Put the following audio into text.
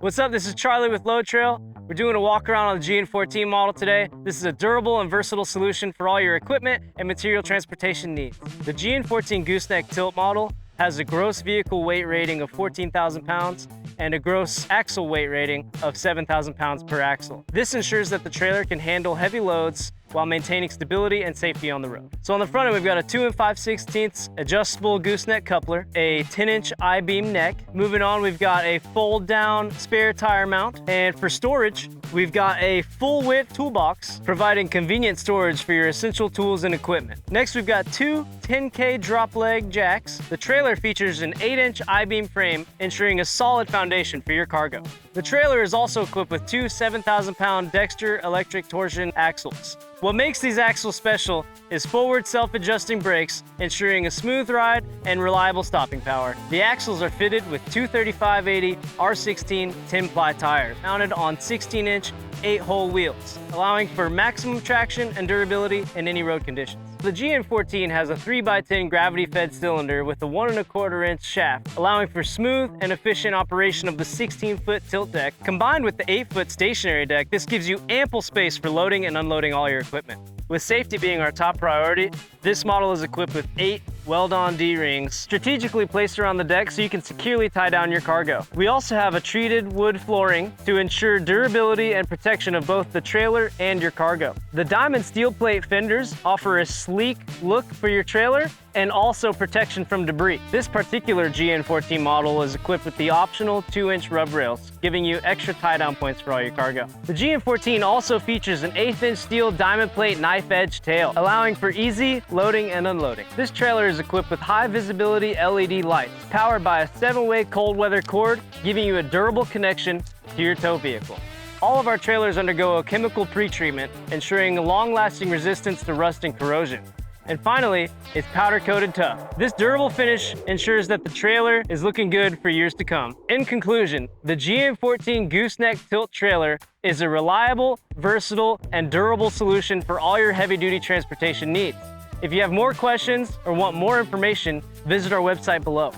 What's up? This is Charlie with Load Trail. We're doing a walk around on the GN14 model today. This is a durable and versatile solution for all your equipment and material transportation needs. The GN14 Gooseneck Tilt Model has a gross vehicle weight rating of 14,000 pounds and a gross axle weight rating of 7,000 pounds per axle. This ensures that the trailer can handle heavy loads while maintaining stability and safety on the road. So on the front end, we've got a 2 5/16 adjustable gooseneck coupler, a 10-inch I-beam neck. Moving on, we've got a fold-down spare tire mount. And for storage, we've got a full-width toolbox, providing convenient storage for your essential tools and equipment. Next, we've got two 10K drop leg jacks. The trailer features an 8-inch I-beam frame, ensuring a solid foundation for your cargo. The trailer is also equipped with two 7,000-pound Dexter Electric Torsion axles. What makes these axles special is forward self-adjusting brakes, ensuring a smooth ride and reliable stopping power. The axles are fitted with 235/80 R16 10-ply tires, mounted on 16-inch 8-hole wheels, allowing for maximum traction and durability in any road conditions. The GN14 has a 3x10 gravity-fed cylinder with a 1¼ inch shaft, allowing for smooth and efficient operation of the 16-foot tilt deck. Combined with the 8-foot stationary deck, this gives you ample space for loading and unloading all your equipment. With safety being our top priority, this model is equipped with 8 Weldon D-rings strategically placed around the deck so you can securely tie down your cargo. We also have a treated wood flooring to ensure durability and protection of both the trailer and your cargo. The diamond steel plate fenders offer a sleek look for your trailer and also protection from debris. This particular GN14 model is equipped with the optional 2-inch rub rails, giving you extra tie-down points for all your cargo. The GN14 also features an 1/8-inch steel diamond plate knife edge tail, allowing for easy loading and unloading. This trailer is equipped with high visibility LED lights, powered by a 7-way cold weather cord, giving you a durable connection to your tow vehicle. All of our trailers undergo a chemical pre-treatment, ensuring a long-lasting resistance to rust and corrosion. And finally, it's powder-coated tough. This durable finish ensures that the trailer is looking good for years to come. In conclusion, the GN14 Gooseneck Tilt Trailer is a reliable, versatile, and durable solution for all your heavy-duty transportation needs. If you have more questions or want more information, visit our website below.